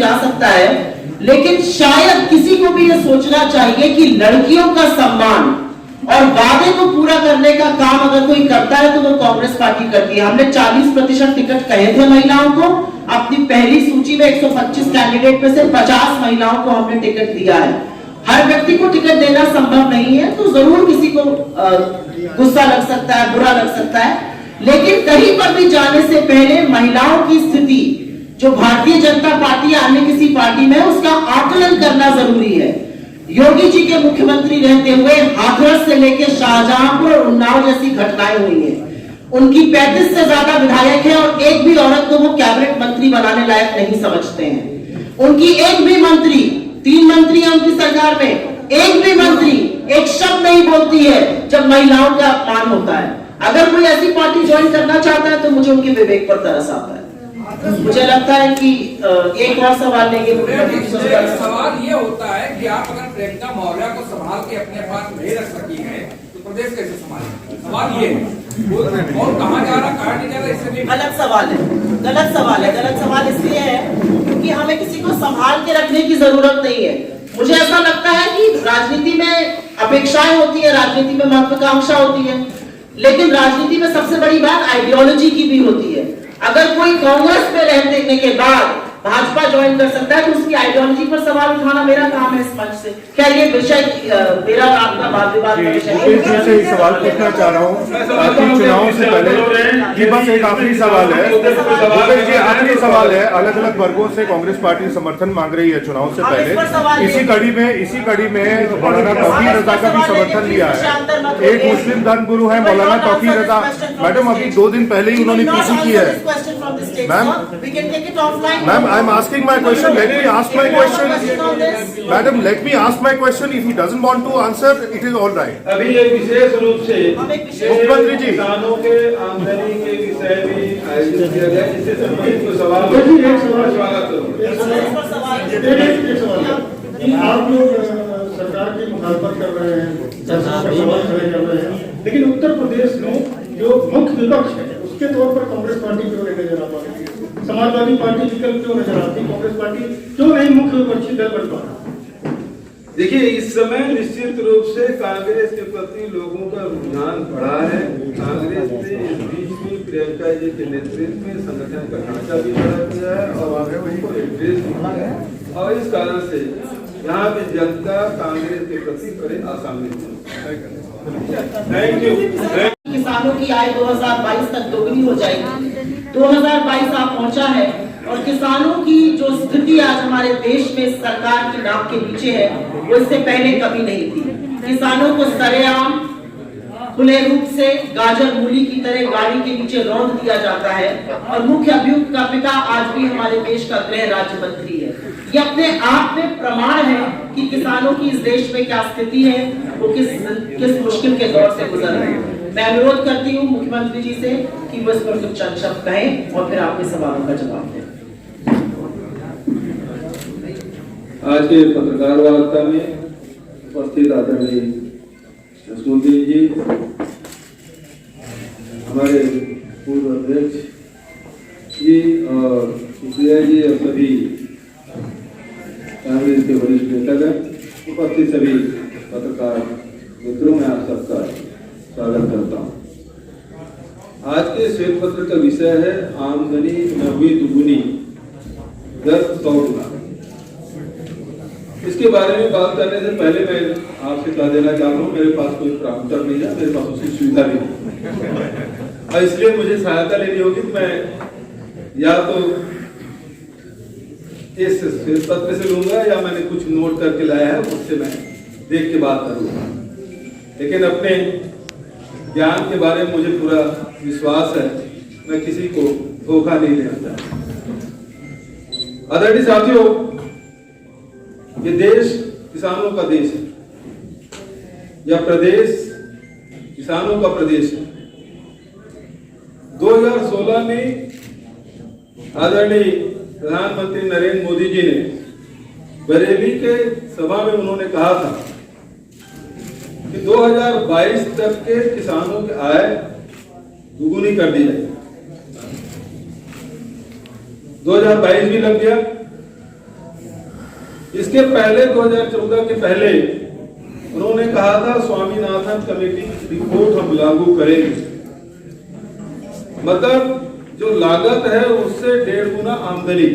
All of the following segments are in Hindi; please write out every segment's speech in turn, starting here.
जा सकता है, लेकिन शायद किसी को भी यह सोचना चाहिए कि लड़कियों का सम्मान और वादे को पूरा करने का काम अगर कोई करता है तो वो कांग्रेस पार्टी करती है। हमने 40% टिकट कहे थे महिलाओं को, अपनी पहली सूची में 125 कैंडिडेट में से 50 महिलाओं को हमने टिकट दिया है। हर व्यक्ति को टिकट देना संभव नहीं है, तो जरूर किसी को गुस्सा लग सकता है, बुरा लग सकता है, लेकिन कहीं पर भी जाने से पहले महिलाओं की स्थिति जो भारतीय जनता पार्टी या अन्य किसी पार्टी में, उसका आकलन करना जरूरी है। योगी जी के मुख्यमंत्री रहते हुए हाथरस से लेकर शाहजहांपुर और उन्नाव जैसी घटनाएं हुई हैं। उनकी 35 से ज्यादा विधायक हैं और एक भी औरत को वो कैबिनेट मंत्री बनाने लायक नहीं समझते हैं। उनकी एक भी मंत्री, 3 मंत्री हैं उनकी सरकार में, एक भी मंत्री एक शब्द नहीं बोलती है जब महिलाओं का अपमान होता है। अगर कोई ऐसी पार्टी ज्वाइन करना चाहता है तो मुझे उनके विवेक पर तरस आता है। मुझे लगता है कि एक और सवाल लेंगे। सवाल ये होता है कि आप अगर प्रियंका मौर्य को संभाल के अपने पास नहीं रख सकी है तो प्रदेश कैसे संभालेंगे? सवाल ये है। और कहाँ जा रहा, कहाँ नहीं जा रहा, इससे भी गलत सवाल है, गलत सवाल है। गलत सवाल इसलिए है क्योंकि हमें किसी को संभाल के रखने की जरूरत नहीं है। मुझे ऐसा लगता है कि राजनीति में अपेक्षाएं होती है, राजनीति में महत्वाकांक्षा होती है, लेकिन राजनीति में सबसे बड़ी बात आइडियोलॉजी की भी होती है। अगर कोई कांग्रेस में रहने के बाद भाजपा ज्वाइन कर सकता है तो उसकी आइडियोलॉजी पर सवाल उठाना मेरा काम है इस मंच से। क्या ये विषय मेरा आपका वाद विवाद का विषय है? से सवाल पूछना चाह रहा हूँ ताकि चुनाव से पहले, ये बस एक आखिरी सवाल है, आखिरी सवाल है। अलग अलग वर्गों से कांग्रेस पार्टी समर्थन मांग रही है चुनाव से पहले। इसी कड़ी में मौलाना तौकीर रजा का भी समर्थन लिया है। एक मुस्लिम धर्मगुरु है मौलाना तौकीर रजा, मैडम अभी 2 दिन पहले ही उन्होंने पीसी की है। Ma'am I am asking my question. Let me ask my question. Madam, let me ask my question. If he doesn't want to answer, it is all right. अभी एक विशेष रूप से मुख्यमंत्री जी किसानों के आमदनी के विषय में आयोजित किया गया, जिससे संबंधित कोई सवाल आप लोग सरकार की मुखालफत कर रहे हैं, सवाल खड़े कर रहे हैं, लेकिन उत्तर प्रदेश में जो मुख्य विपक्ष है उसके तौर पर कांग्रेस पार्टी क्यों नहीं नजर आ पा रही है? समाजवादी पार्टी विकल्प क्यों नजर आती? कांग्रेस पार्टी क्यों नहीं मुख्य विपक्षी दल बन पा रहा? देखिए, इस समय निश्चित रूप से कांग्रेस के प्रति लोगों का रुझान बढ़ा है। कांग्रेस ने इस बीच में प्रियंका जी के नेतृत्व में संगठन का ढांचा भी बढ़ा दिया है और आगे उनको एड्रेस किया है, और इस कारण से यहाँ की जनता कांग्रेस के प्रति बड़े आशान्वित है। Thank you. किसानों की आय 2022 तक दोगुनी हो जाएगी। 2022 आप पहुंचा है और किसानों की जो स्थिति आज हमारे देश में सरकार की नाक के नीचे है वो इससे पहले कभी नहीं थी। किसानों को सरेआम खुले रूप से गाजर मूली की तरह गाड़ी के नीचे रौंद दिया जाता है और मुख्य अभियुक्त का पिता आज भी हमारे देश का गृह राज्य मंत्री है। ये अपने आप में प्रमाण है कि किसानों की इस देश में क्या स्थिति है, वो किस मुश्किल के दौर से गुजर रहे हैं। मैं अनुरोध करती हूँ मुख्यमंत्री जी से कि वो इस पर कुछ चंद शब्द कहें और फिर आपके सवालों का जवाब दें। आज के पत्रकार वार्ता में उपस्थित आदरणीय जसवंत जी, हमारे पूर्व अध्यक्ष जी और सुप्रिया जी और सभी कांग्रेस के वरिष्ठ नेतागण, उपस्थित सभी पत्रकार मित्रों, में आप सबका स्वागत करता हूँ। आज के श्वेत पत्र का विषय है आमदनी न हुई दुगुनी दर 100 गुना। इसके बारे में बात करने से पहले मैं आपसे कह देना चाहता हूँ, मेरे पास कोई प्रॉम्प्टर नहीं है, मेरे पास उसकी सुविधा नहीं और इसलिए मुझे सहायता लेनी होगी। तो मैं या तो इस श्वेत पत्र से लूंगा या मैंने कुछ नोट करके लाया है उससे मैं देख के बात करूंगा, लेकिन अपने ज्ञान के बारे में मुझे पूरा विश्वास है, मैं किसी को धोखा नहीं देना चाहता। आदरणीय साथियों, ये देश किसानों का देश है, यह प्रदेश किसानों का प्रदेश है। 2016 में आदरणीय प्रधानमंत्री नरेंद्र मोदी जी ने बरेली के सभा में उन्होंने कहा था कि 2022 तक के किसानों की आय दुगुनी कर दी जाएगी। 2022 भी लग गया, इसके पहले 2014 के पहले उन्होंने कहा था स्वामीनाथन कमेटी की रिपोर्ट हम लागू करेंगे, मतलब जो लागत है उससे 1.5 गुना आमदनी।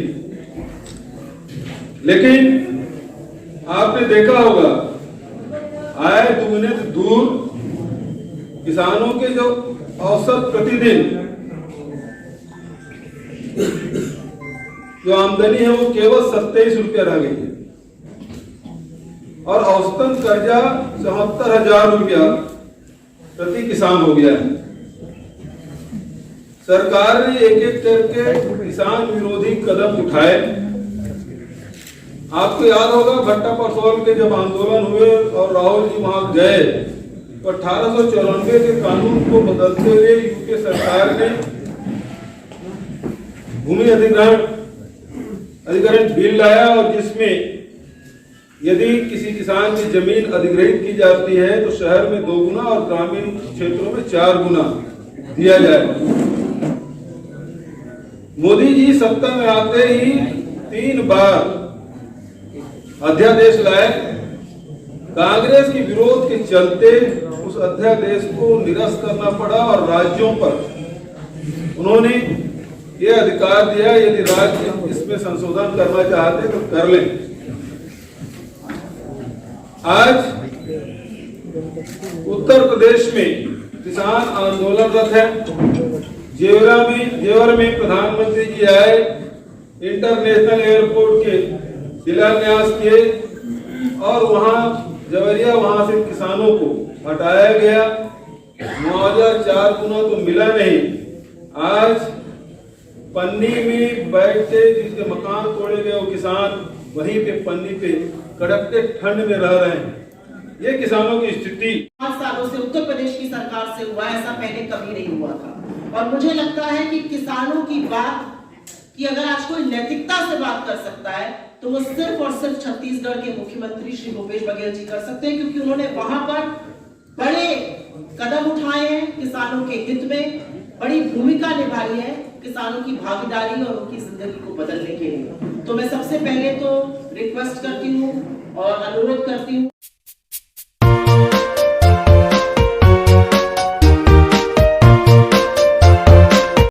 लेकिन आपने देखा होगा आय दुगने दूर किसानों के जो औसत प्रतिदिन जो आमदनी है वो केवल 27 रुपया रह गई है और औसतन कर्जा 74,000 रुपया प्रति किसान हो गया है। सरकार ने एक एक करके किसान विरोधी कदम उठाए। आपको याद होगा भट्टा परसौल के जब आंदोलन हुए और राहुल जी वहां गए तो 1894 के कानून को बदलते हुए यूपीए सरकार ने भूमि अधिग्रहण बिल लाया और जिसमें यदि किसी किसान की जमीन अधिग्रहित की जाती है तो शहर में 2 गुना और ग्रामीण क्षेत्रों में 4 गुना दिया जाए। मोदी जी सत्ता में आते ही 3 बार अध्यादेश लाए। कांग्रेस के विरोध के चलते उस अध्यादेश को निरस्त करना पड़ा और राज्यों पर उन्होंने ये अधिकार दिया यदि राज्य इसमें संशोधन करना चाहते तो कर लें। आज उत्तर प्रदेश में किसान आंदोलनरत है। जेवर में प्रधानमंत्री जी आए, इंटरनेशनल एयरपोर्ट के शिलान्यास किए और वहां से किसानों को हटाया गया। मुआवजा 4 गुना तो मिला नहीं। आज पन्नी में बैठते जिसके मकान तोड़े गए वो किसान वहीं पे पन्नी पे कड़कते ठंड में रह रहे हैं। ये किसानों की स्थिति 5 सालों से उत्तर प्रदेश की सरकार से हुआ, ऐसा पहले कभी नहीं हुआ था। और मुझे लगता है कि किसानों की बात कि अगर आज कोई नैतिकता से बात कर सकता है तो वो सिर्फ और सिर्फ छत्तीसगढ़ के मुख्यमंत्री श्री भूपेश बघेल जी कर सकते हैं, क्योंकि उन्होंने वहां पर बड़े कदम उठाए हैं किसानों के हित में, बड़ी भूमिका निभाई है किसानों की भागीदारी और उनकी जिंदगी को बदलने के लिए। तो मैं सबसे पहले तो रिक्वेस्ट करती हूँ और अनुरोध करती हूँ